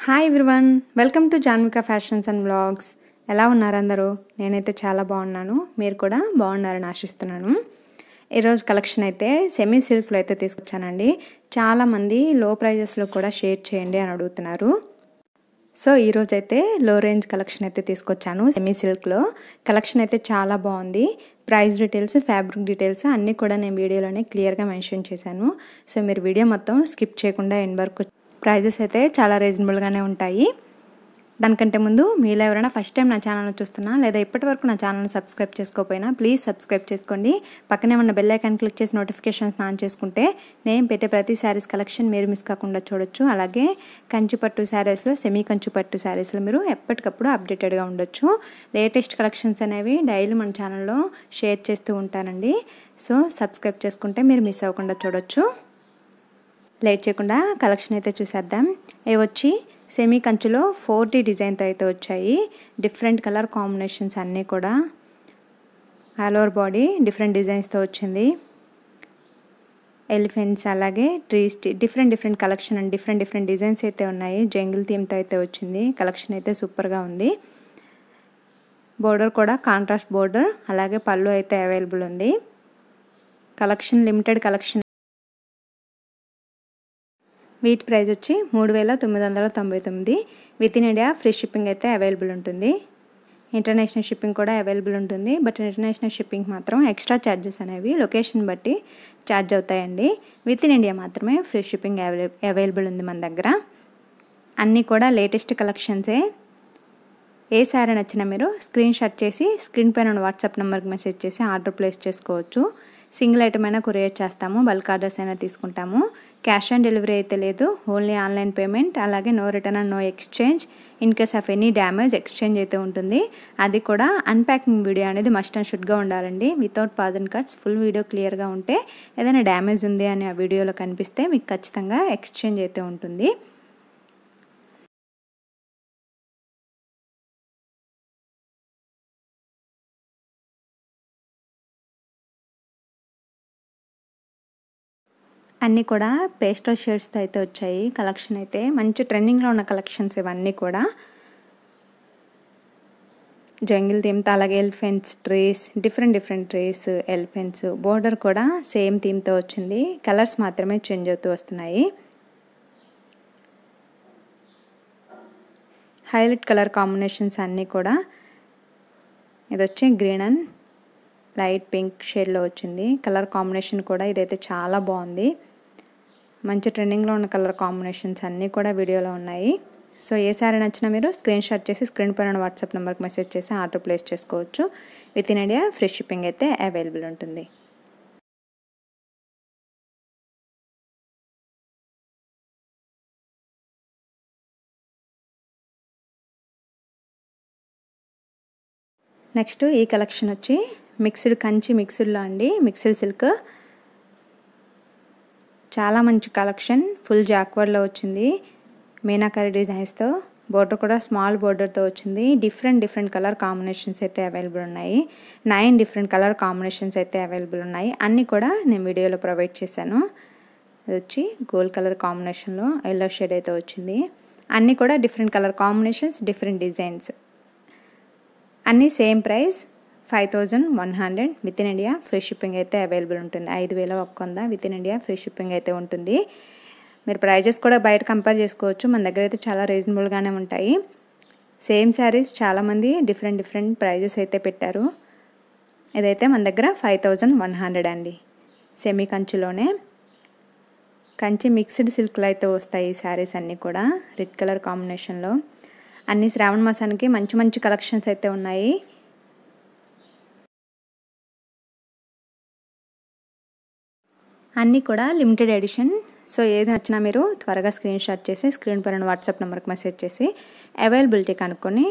Hi everyone, welcome to Janvika fashions and vlogs. ఎలా ఉన్నారు అందరూ? నేనైతే చాలా బాగున్నాను, మీరు కూడా బాగున్నారని ఆశిస్తున్నాను. ఈరోజు కలెక్షన్ అయితే సెమీ సిల్క్లో అయితే తీసుకొచ్చానండి. చాలామంది లో ప్రైజెస్లో కూడా షేర్ చేయండి అని అడుగుతున్నారు. సో ఈరోజు అయితే లో రేంజ్ కలెక్షన్ అయితే తీసుకొచ్చాను. సెమీ సిల్క్లో కలెక్షన్ అయితే చాలా బాగుంది. ప్రైస్ డీటెయిల్స్, ఫ్యాబ్రిక్ డీటెయిల్స్ అన్నీ కూడా నేను వీడియోలోనే క్లియర్గా మెన్షన్ చేశాను. సో మీరు వీడియో మొత్తం స్కిప్ చేయకుండా ఎండ్ వరకు. ప్రైజెస్ అయితే చాలా రీజనబుల్గానే ఉంటాయి. దానికంటే ముందు మీలో ఎవరైనా ఫస్ట్ టైం నా ఛానల్ని చూస్తున్నా లేదా ఇప్పటివరకు నా ఛానల్ని సబ్స్క్రైబ్ చేసుకోకపోయినా ప్లీజ్ సబ్స్క్రైబ్ చేసుకోండి. పక్కనే ఉన్న బెల్ ఐకాన్ క్లిక్ చేసి నోటిఫికేషన్స్ ఆన్ చేసుకుంటే నేను పెట్టే ప్రతి శారీస్ కలెక్షన్ మీరు మిస్ కాకుండా చూడొచ్చు. అలాగే కంచిపట్టు శారీస్లో, సెమీ కంచిపట్టు శారీస్లో మీరు ఎప్పటికప్పుడు అప్డేటెడ్గా ఉండొచ్చు. లేటెస్ట్ కలెక్షన్స్ అనేవి డైలీ మన ఛానల్లో షేర్ చేస్తూ ఉంటానండి. సో సబ్స్క్రైబ్ చేసుకుంటే మీరు మిస్ అవ్వకుండా చూడొచ్చు. లేట్ చేయకుండా కలెక్షన్ అయితే చూసేద్దాం. ఇవి వచ్చి సెమీ కంచులో 4D డిజైన్తో అయితే వచ్చాయి. డిఫరెంట్ కలర్ కాంబినేషన్స్ అన్నీ కూడా ఆల్ ఓవర్ బాడీ డిఫరెంట్ డిజైన్స్తో వచ్చింది. ఎలిఫెంట్స్ అలాగే trees, different collection and different designs అయితే ఉన్నాయి. జంగిల్ థీమ్తో అయితే వచ్చింది. కలెక్షన్ అయితే సూపర్గా ఉంది. బోర్డర్ కూడా కాంట్రాస్ట్ బోర్డర్, అలాగే పళ్ళు అయితే అవైలబుల్ ఉంది. Collection limited collection. వీటి ప్రైస్ వచ్చి 3999. With in India free shipping అయితే అవైలబుల్ ఉంటుంది. ఇంటర్నేషనల్ షిప్పింగ్ కూడా అవైలబుల్ ఉంటుంది. బట్ ఇంటర్నేషనల్ షిప్పింగ్ మాత్రం ఎక్స్ట్రా ఛార్జెస్ అనేవి లొకేషన్ బట్టి ఛార్జ్ అవుతాయండి. విత్ ఇన్ ఇండియా మాత్రమే ఫ్రీ షిప్పింగ్ అవైలబుల్ ఉంది మన దగ్గర. అన్నీ కూడా లేటెస్ట్ కలెక్షన్సే. ఏ శారీ నచ్చినా మీరు స్క్రీన్ షాట్ చేసి స్క్రీన్ పైన ఉన్న వాట్సాప్ నెంబర్కి మెసేజ్ చేసి ఆర్డర్ ప్లేస్ చేసుకోవచ్చు. సింగిల్ ఐటమ్ అయినా కొరియర్ చేస్తాము, బల్క్ ఆర్డర్స్ అయినా తీసుకుంటాము. క్యాష్ ఆన్ డెలివరీ అయితే లేదు, ఓన్లీ ఆన్లైన్ పేమెంట్. అలాగే no return and no exchange. In case of any damage exchange అయితే ఉంటుంది. అది కూడా అన్ప్యాకింగ్ వీడియో అనేది మస్ట్ అండ్ షుడ్గా ఉండాలండి. Without pause and cuts full video క్లియర్గా ఉంటే ఏదైనా డ్యామేజ్ ఉంది అని ఆ వీడియోలో కనిపిస్తే మీకు ఖచ్చితంగా ఎక్స్చేంజ్ అయితే ఉంటుంది. అన్నీ కూడా పేస్టల్ షేడ్స్తో అయితే వచ్చాయి. కలెక్షన్ అయితే మంచి ట్రెండింగ్లో ఉన్న కలెక్షన్స్ ఇవన్నీ కూడా. జంగిల్ థీమ్తో, అలాగే elephants, trees, different trees, elephants. Border కూడా సేమ్ థీమ్తో వచ్చింది. కలర్స్ మాత్రమే చేంజ్ అవుతూ వస్తున్నాయి. హైలైట్ కలర్ కాంబినేషన్స్ అన్నీ కూడా. ఇది వచ్చి గ్రీన్ అండ్ లైట్ పింక్ షేడ్లో వచ్చింది. కలర్ కాంబినేషన్ కూడా ఇదైతే చాలా బాగుంది. మంచి ట్రెండింగ్లో ఉన్న కలర్ కాంబినేషన్స్ అన్నీ కూడా వీడియోలో ఉన్నాయి. సో ఏ శారీ నచ్చినా మీరు స్క్రీన్ షాట్ చేసి స్క్రీన్ పైన వాట్సాప్ నెంబర్కి మెసేజ్ చేసి ఆర్డర్ ప్లేస్ చేసుకోవచ్చు. With in India free shipping అయితే అవైలబుల్ ఉంటుంది. నెక్స్ట్ ఈ కలెక్షన్ వచ్చి మిక్స్డ్ కంచి మిక్స్డ్లో అండి. మిక్స్డ్ సిల్క్ చాలా మంచి కలెక్షన్. ఫుల్ జాక్వర్డ్లో వచ్చింది. మీనాకరీ డిజైన్స్తో. బోర్డర్ కూడా స్మాల్ బోర్డర్తో వచ్చింది. డిఫరెంట్ కలర్ కాంబినేషన్స్ అయితే అవైలబుల్ ఉన్నాయి. 9 డిఫరెంట్ కలర్ కాంబినేషన్స్ అయితే అవైలబుల్ ఉన్నాయి. అన్నీ కూడా నేను వీడియోలో ప్రొవైడ్ చేశాను. ఇది వచ్చి గోల్డ్ కలర్ కాంబినేషన్లో ఎల్లో షేడ్ అయితే వచ్చింది. అన్నీ కూడా different colour combinations, different designs. అన్నీ same price 5100. Within India free shipping అయితే అవైలబుల్ ఉంటుంది. 5100 within India free shipping అయితే ఉంటుంది. మీరు ప్రైజెస్ కూడా బయట కంపేర్ చేసుకోవచ్చు. మన దగ్గర అయితే చాలా రీజనబుల్గానే ఉంటాయి. సేమ్ శారీస్ చాలామంది డిఫరెంట్ ప్రైజెస్ అయితే పెట్టారు. ఇదైతే మన దగ్గర 5100 అండి. సెమీ కంచిలోనే. కంచి మిక్స్డ్ సిల్క్లో అయితే వస్తాయి ఈ శారీస్ అన్నీ కూడా రెడ్ కలర్ కాంబినేషన్లో. అన్ని శ్రావణ మాసానికి మంచి కలెక్షన్స్ అయితే ఉన్నాయి. అన్నీ కూడా లిమిటెడ్ ఎడిషన్. సో ఏది నచ్చినా మీరు త్వరగా స్క్రీన్ షాట్ చేసి స్క్రీన్ పైన వాట్సాప్ నెంబర్కి మెసేజ్ చేసి అవైలబిలిటీ కనుక్కొని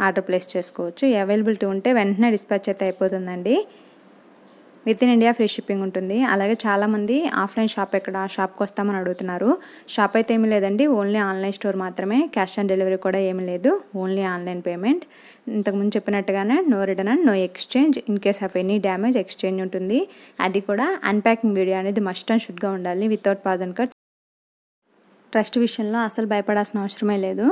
ఆర్డర్ ప్లేస్ చేసుకోవచ్చు. అవైలబిలిటీ ఉంటే వెంటనే డిస్పాచ్ అయితే అయిపోతుందండి. With in India free shipping ఉంటుంది. అలాగే చాలామంది ఆఫ్లైన్ షాప్ ఎక్కడ, షాప్కి వస్తామని అడుగుతున్నారు. షాప్ అయితే ఏమీ లేదండి, ఓన్లీ ఆన్లైన్ స్టోర్ మాత్రమే. క్యాష్ ఆన్ డెలివరీ కూడా ఏమీ లేదు, ఓన్లీ ఆన్లైన్ పేమెంట్. ఇంతకుముందు చెప్పినట్టుగానే no return and no exchange. In case of any damage exchange ఉంటుంది. అది కూడా అన్ప్యాకింగ్ వీడియో అనేది మస్ట్ అండ్ షుడ్గా ఉండాలి, without pause and cuts. Trust విషయంలో అసలు భయపడాల్సిన అవసరమే లేదు.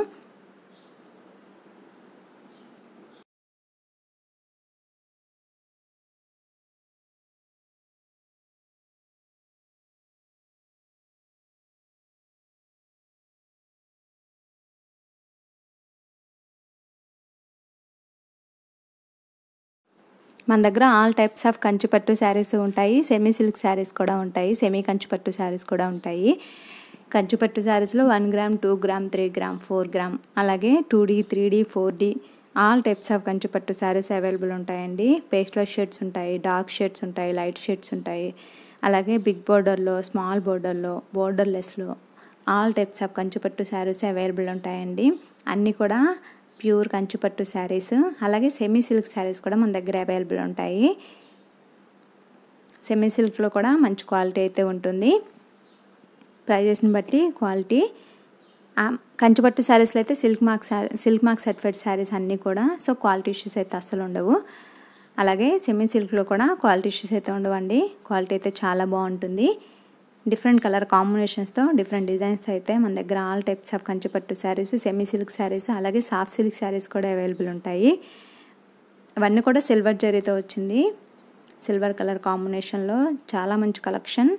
మన దగ్గర all types of Kanchipattu saris ఉంటాయి, సెమీ సిల్క్ శారీస్ కూడా ఉంటాయి, సెమీ కంచిపట్టు శారీస్ కూడా ఉంటాయి. కంచిపట్టు శారీస్లో 1 గ్రామ్, 2 గ్రామ్, 3 గ్రామ్, 4 గ్రామ్, అలాగే 2D, 3D, 4D all types of Kanchipattu saris available ఉంటాయండి. పేస్టల్ షేడ్స్ ఉంటాయి, డార్క్ షేడ్స్ ఉంటాయి, లైట్ షేడ్స్ ఉంటాయి, అలాగే బిగ్ బోర్డర్లో, స్మాల్ బోర్డర్లో, బోర్డర్లెస్లో all types of Kanchipattu saris available ఉంటాయండి. అన్నీ కూడా ప్యూర్ కంచిపట్టు శారీస్. అలాగే సెమీ సిల్క్ శారీస్ కూడా మన దగ్గర అవైలబుల్ ఉంటాయి. సెమీ సిల్క్లో కూడా మంచి క్వాలిటీ అయితే ఉంటుంది, ప్రైజెస్ని బట్టి క్వాలిటీ. కంచిపట్టు శారీస్లో అయితే సిల్క్ మార్క్ సర్టిఫైడ్ శారీస్ అన్నీ కూడా, సో క్వాలిటీ ఇష్యూస్ అయితే అస్సలు ఉండవు. అలాగే సెమీ సిల్క్లో కూడా క్వాలిటీ ఇష్యూస్ అయితే ఉండవండి, క్వాలిటీ అయితే చాలా బాగుంటుంది. డిఫరెంట్ కలర్ కాంబినేషన్స్తో, డిఫరెంట్ డిజైన్స్తో అయితే మన దగ్గర all types of Kanchipattu saris, semi silk saris, అలాగే సాఫ్ట్ సిల్క్ శారీస్ కూడా అవైలబుల్ ఉంటాయి. అవన్నీ కూడా సిల్వర్ జరీతో వచ్చింది, సిల్వర్ కలర్ కాంబినేషన్లో చాలా మంచి కలెక్షన్.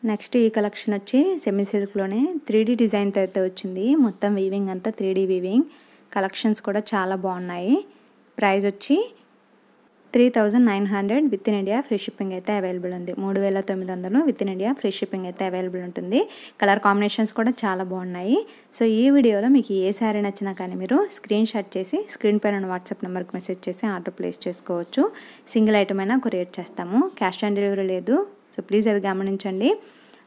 నెక్స్ట్ ఈ కలెక్షన్ వచ్చి సెమీ సిల్క్లోనే 3D డిజైన్తో అయితే వచ్చింది. మొత్తం వీవింగ్ అంతా 3D వీవింగ్. కలెక్షన్స్ కూడా చాలా బాగున్నాయి. ప్రైస్ వచ్చి 3900 with in India free shipping అయితే అవైలబుల్ ఉంది. 3900 with in India free shipping అయితే అవైలబుల్ ఉంటుంది. కలర్ కాంబినేషన్స్ కూడా చాలా బాగున్నాయి. సో ఈ వీడియోలో మీకు ఏ శారీ నచ్చినా కానీ మీరు స్క్రీన్ షాట్ చేసి స్క్రీన్ పైన ఉన్న వాట్సాప్ నెంబర్కి మెసేజ్ చేసి ఆర్డర్ ప్లేస్ చేసుకోవచ్చు. సింగిల్ ఐటమ్ అయినా కొరియర్ చేస్తాము, క్యాష్ ఆన్ డెలివరీ లేదు, సో ప్లీజ్ అది గమనించండి.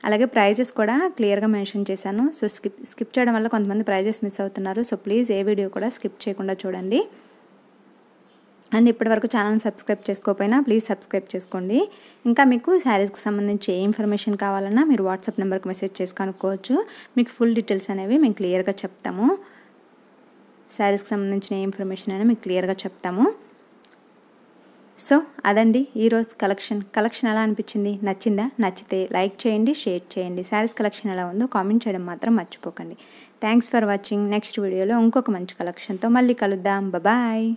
అలాగే ప్రైజెస్ కూడా క్లియర్గా మెన్షన్ చేశాను. సో స్కిప్ చేయడం వల్ల కొంతమంది ప్రైజెస్ మిస్ అవుతున్నారు. సో ప్లీజ్ ఏ వీడియో కూడా స్కిప్ చేయకుండా చూడండి. అండ్ ఇప్పటివరకు ఛానల్ని సబ్స్క్రైబ్ చేసుకోకపోయినా ప్లీజ్ సబ్స్క్రైబ్ చేసుకోండి. ఇంకా మీకు శారీస్కి సంబంధించి ఏ ఇన్ఫర్మేషన్ కావాలన్నా మీరు వాట్సాప్ నెంబర్కి మెసేజ్ చేసి కనుక్కోవచ్చు. మీకు ఫుల్ డీటెయిల్స్ అనేవి మేము క్లియర్గా చెప్తాము. శారీస్కి సంబంధించిన ఏ ఇన్ఫర్మేషన్ అయినా మీకు క్లియర్గా చెప్తాము. సో అదండి ఈరోజు కలెక్షన్ ఎలా అనిపించింది, నచ్చిందా? నచ్చితే లైక్ చేయండి, షేర్ చేయండి. శారీస్ కలెక్షన్ ఎలా ఉందో కామెంట్ చేయడం మాత్రం మర్చిపోకండి. Thanks for watching. నెక్స్ట్ వీడియోలో ఇంకొక మంచి కలెక్షన్తో మళ్ళీ కలుద్దాం. బాయ్.